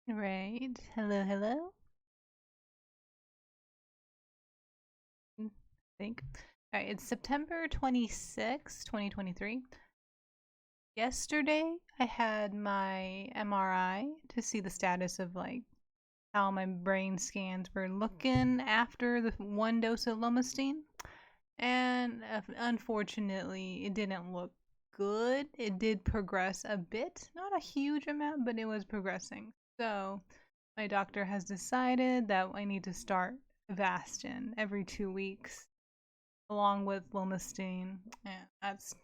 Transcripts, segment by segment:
Right. Hello, hello. I think. All right, it's September 26th, 2023. Yesterday, I had my MRI to see the status of how my brain scans were looking after the one dose of Lomustine. And unfortunately, it didn't look good. It did progress a bit, not a huge amount, but it was progressing. So, my doctor has decided that I need to start Avastin every 2 weeks along with Lomustine. And that's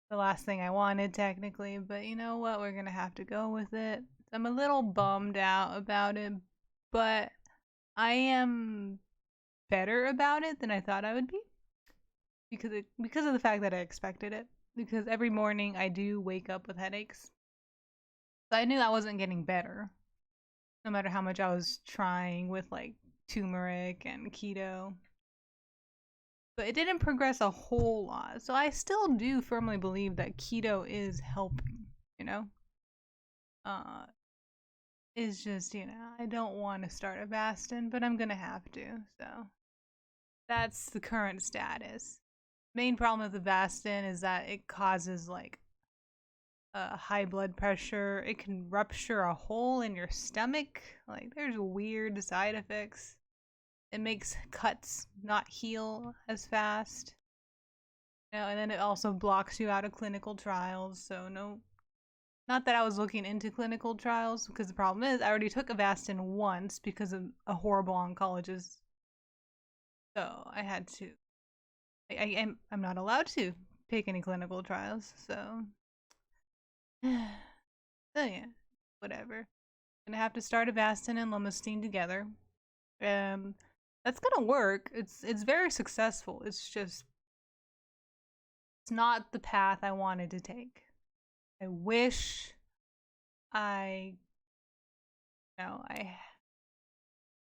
the last thing I wanted technically, but you know what? We're gonna have to go with it. I'm a little bummed out about it, but I am better about it than I thought I would be because of the fact that I expected it. Because every morning I do wake up with headaches, so I knew I wasn't getting better, no matter how much I was trying with turmeric and keto. But it didn't progress a whole lot. So I still do firmly believe that keto is helping, you know? Uh it's just, I don't want to start Avastin, but I'm gonna have to. So that's the current status. Main problem with Avastin is that it causes high blood pressure. It can rupture a hole in your stomach. Like there's weird side effects. It makes cuts not heal as fast. And then it also blocks you out of clinical trials. So no, not that I was looking into clinical trials, because the problem is I already took Avastin once because of a horrible oncologist. So I had to. I'm not allowed to take any clinical trials. So, so yeah, whatever. Gonna have to start Avastin and Lomustine together. Um, that's gonna work. It's very successful. It's just it's not the path I wanted to take. I wish I I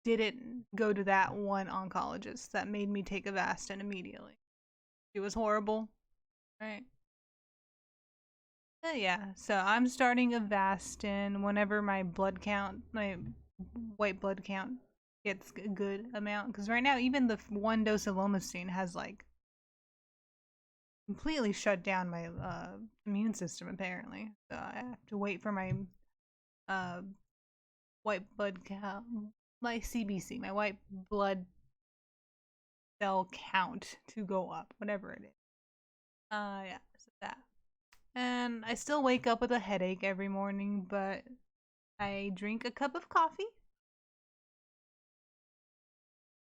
didn't go to that one oncologist that made me take Avastin immediately. She was horrible, right? Yeah, so I'm starting Avastin whenever my white blood count gets a good amount. Because right now, even the one dose of Lomustine has completely shut down my immune system apparently. So I have to wait for my uh white blood count, my CBC, my white blood cell count to go up, whatever it is. Yeah, so that. And I still wake up with a headache every morning, but I drink a cup of coffee.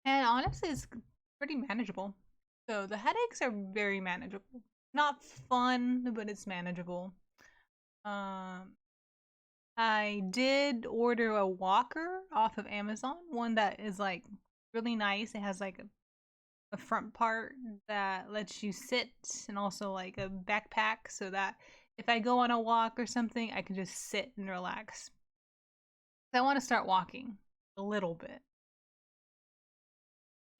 And honestly, it's pretty manageable. So the headaches are very manageable. Not fun, but it's manageable. Um, I did order a walker off of Amazon, one that is really nice. It has a front part that lets you sit and also like a backpack so that if I go on a walk or something, I can just sit and relax. I want to start walking a little bit.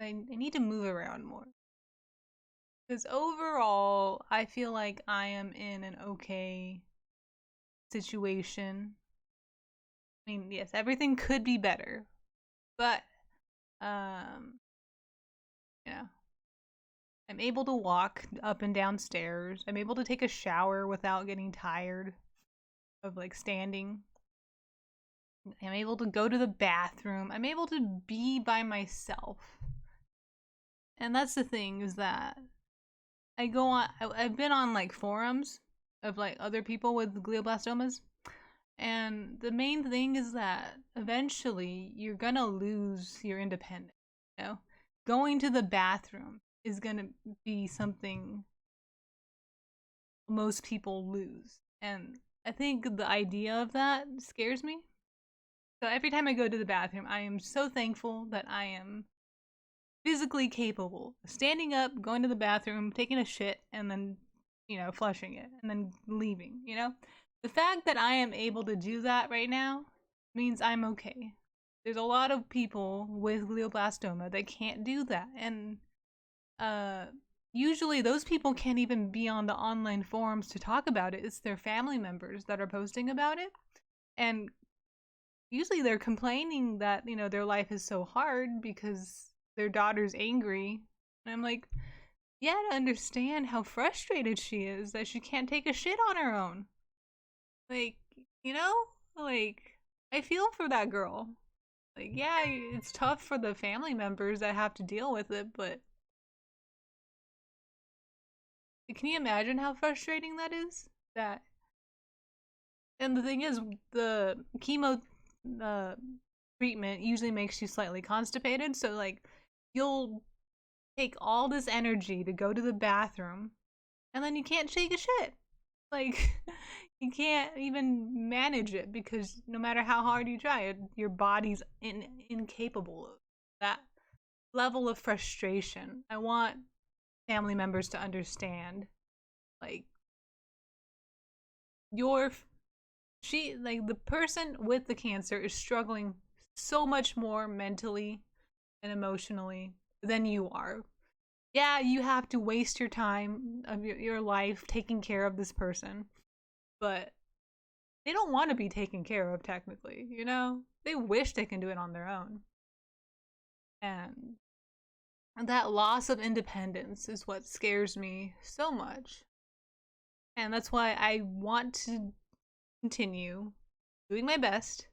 I need to move around more. Because overall, I feel like I am in an okay situation. I mean, yes, everything could be better, but um, you know, I'm able to walk up and down stairs. I'm able to take a shower without getting tired of standing. I'm able to go to the bathroom. I'm able to be by myself. And that's the thing is that I've been on forums of other people with glioblastomas. And the main thing is that eventually you're gonna lose your independence. You know, going to the bathroom is gonna be something most people lose, and I think the idea of that scares me. So every time I go to the bathroom, I am so thankful that I am physically capable of standing up, going to the bathroom, taking a shit, and then flushing it, and then leaving. The fact that I am able to do that right now means I'm okay. There's a lot of people with glioblastoma that can't do that, and uh, usually those people can't even be on the online forums to talk about it. It's their family members that are posting about it, and usually they're complaining that, their life is so hard because their daughter's angry. And I'm like, yeah, to understand how frustrated she is that she can't take a shit on her own. Like, you know? Like, I feel for that girl. Like, yeah, it's tough for the family members that have to deal with it, but can you imagine how frustrating that is? That, and the thing is, the chemo uh, treatment usually makes you slightly constipated, so like, you'll take all this energy to go to the bathroom, and then you can't shake a shit. Like, you can't even manage it because no matter how hard you try, your body's incapable of that level of frustration. I want family members to understand, like, your like the person with the cancer is struggling so much more mentally and emotionally than you are. Yeah, you have to waste your time of your life taking care of this person, but they don't want to be taken care of technically, They wish they can do it on their own. And that loss of independence is what scares me so much. And that's why I want to continue doing my best.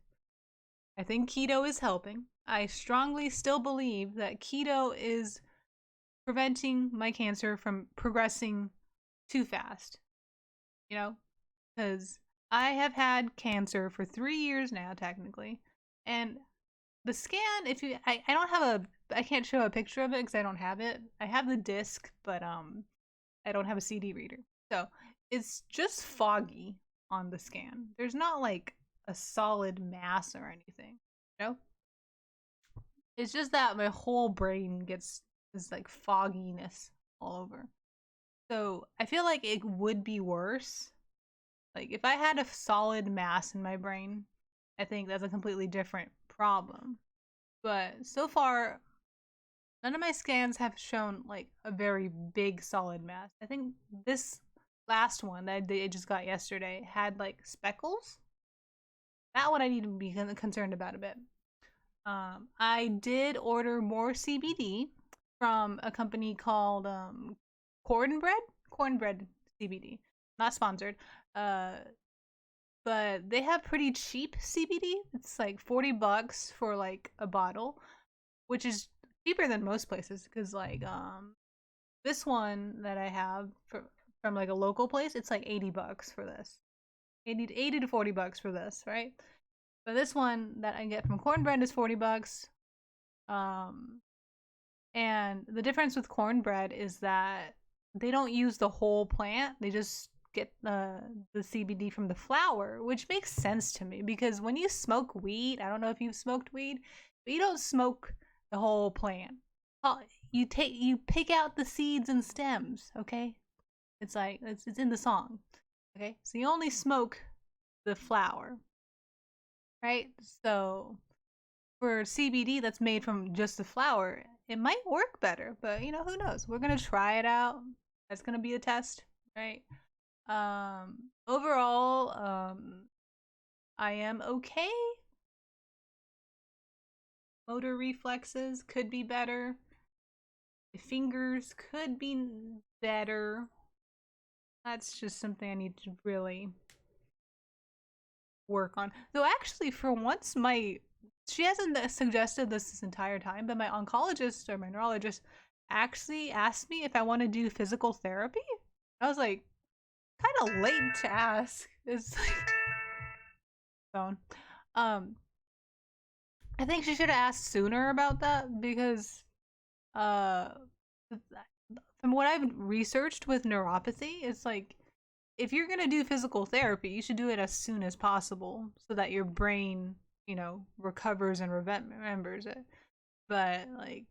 I think keto is helping. I strongly still believe that keto is preventing my cancer from progressing too fast, because I have had cancer for 3 years now, technically. And the scan, if you, I don't have I can't show a picture of it because I don't have it. I have the disc, but I don't have a CD reader. So it's just foggy on the scan. There's not like a solid mass or anything, you know? It's just that my whole brain gets this like fogginess all over. So I feel like it would be worse. Like if I had a solid mass in my brain, I think that's a completely different problem. But so far, none of my scans have shown like a very big solid mass. I think this last one that I just got yesterday had like speckles. That one I need to be concerned about a bit. I did order more CBD from a company called Cornbread CBD. Not sponsored. Uh, but they have pretty cheap CBD. It's like $40 for like a bottle, which is cheaper than most places because like this one that I have from like a local place, it's like $80 for this. 80 to $40 for this, right? But this one that I get from Cornbread is $40. Um, and the difference with cornbread is that they don't use the whole plant. They just get the CBD from the flower, which makes sense to me because when you smoke weed, I don't know if you've smoked weed, but you don't smoke the whole plant. You pick out the seeds and stems, okay? It's like it's in the song. Okay? So you only smoke the flower. Right? So for CBD that's made from just the flower, it might work better, but who knows? We're gonna try it out. That's gonna be a test, right? Overall, I am okay. Motor reflexes could be better. My fingers could be better. That's just something I need to really work on. Though actually, for once, she hasn't suggested this entire time, but my oncologist or my neurologist actually asked me if I want to do physical therapy. I was like, kind of late to ask. It's like phone. I think she should have asked sooner about that because, uh, from what I've researched with neuropathy, it's like if you're gonna do physical therapy, you should do it as soon as possible so that your brain, recovers and remembers it. But like,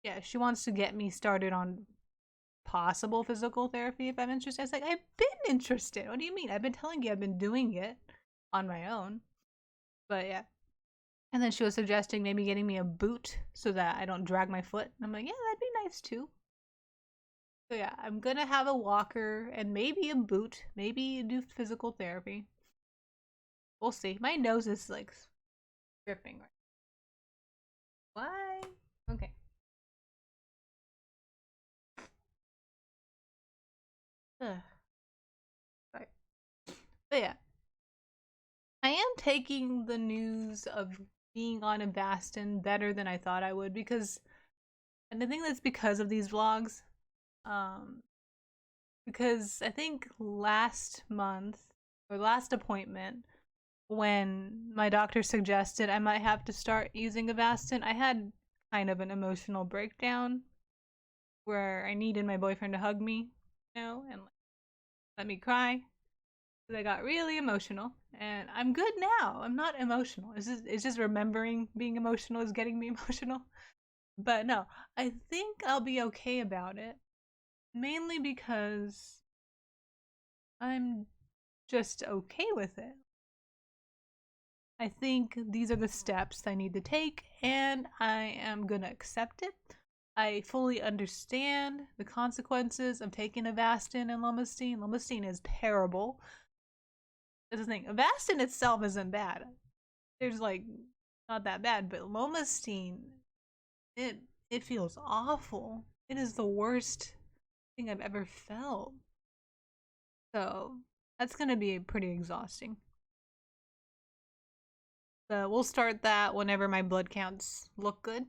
yeah, she wants to get me started on possible physical therapy if I'm interested. I was like, I've been interested. What do you mean? I've been telling you I've been doing it on my own. But yeah. And then she was suggesting maybe getting me a boot so that I don't drag my foot. And I'm like, yeah, that'd be nice too. So yeah, I'm gonna have a walker and maybe a boot, maybe do physical therapy. We'll see. My nose is like dripping right. Why? Okay. Ugh. Sorry. But yeah, I am taking the news of being on Avastin better than I thought I would because, and I think that's because of these vlogs. Um, because I think last month or last appointment when my doctor suggested I might have to start using Avastin, I had kind of an emotional breakdown where I needed my boyfriend to hug me, and let me cry. I got really emotional, and I'm good now. I'm not emotional. It's just remembering being emotional is getting me emotional. But no, I think I'll be okay about it. Mainly because I'm just okay with it. I think these are the steps I need to take, and I am gonna accept it. I fully understand the consequences of taking Avastin and Lomustine. Lomustine is terrible. That's the thing. Avastin itself isn't bad. There's like not that bad, but Lomustine, it it feels awful. It is the worst thing I've ever felt. So that's gonna be pretty exhausting. But we'll start that whenever my blood counts look good.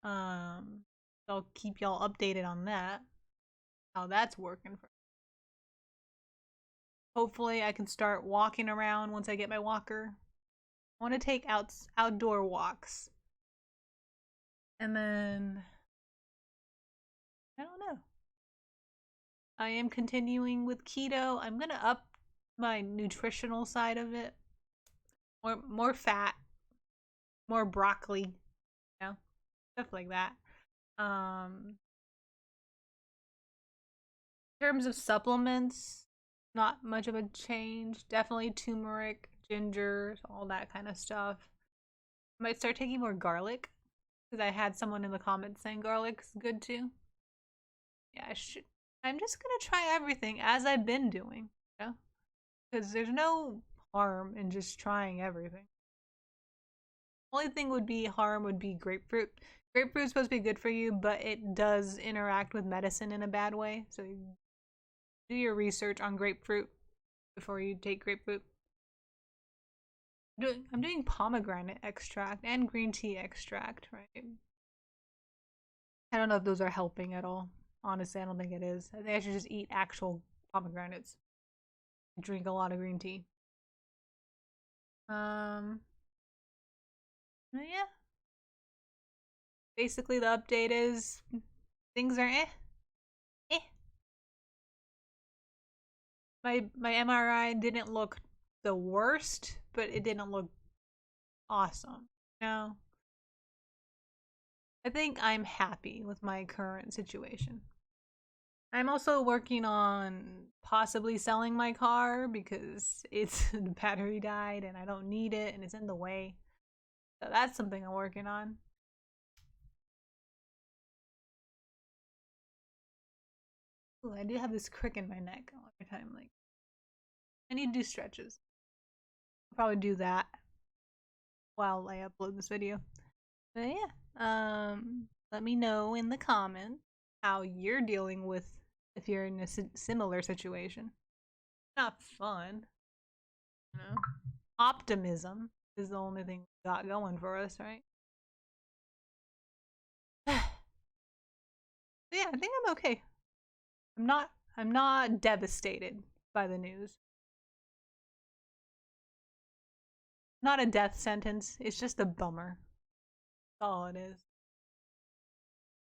Um, I'll keep y'all updated on that. How that's working for. Hopefully, I can start walking around once I get my walker. I want to take outdoor walks, and then I don't know. I am continuing with keto. I'm gonna up my nutritional side of it. More fat, more broccoli, stuff like that. In terms of supplements, not much of a change. Definitely turmeric, ginger, all that kind of stuff. Might start taking more garlic because I had someone in the comments saying garlic's good too. Yeah, I should. I'm just gonna try everything as I've been doing, because there's no harm in just trying everything. Only thing would be harm would be grapefruit. Grapefruit's supposed to be good for you, but it does interact with medicine in a bad way. So do your research on grapefruit before you take grapefruit. I'm doing pomegranate extract and green tea extract, right? I don't know if those are helping at all. Honestly, I don't think it is. I think I should just eat actual pomegranates. Drink a lot of green tea. Yeah. Basically, the update is things are eh. My MRI didn't look the worst, but it didn't look awesome. No. I think I'm happy with my current situation. I'm also working on possibly selling my car because the battery died and I don't need it and it's in the way. So that's something I'm working on. Ooh, I do have this crick in my neck all the time. Like, I need to do stretches. I'll probably do that while I upload this video. But yeah, let me know in the comments how you're dealing with if you're in a similar situation. Not fun, you know. Optimism is the only thing we got going for us, right? Yeah, I think I'm okay. I'm not devastated by the news. Not a death sentence. It's just a bummer. That's all it is.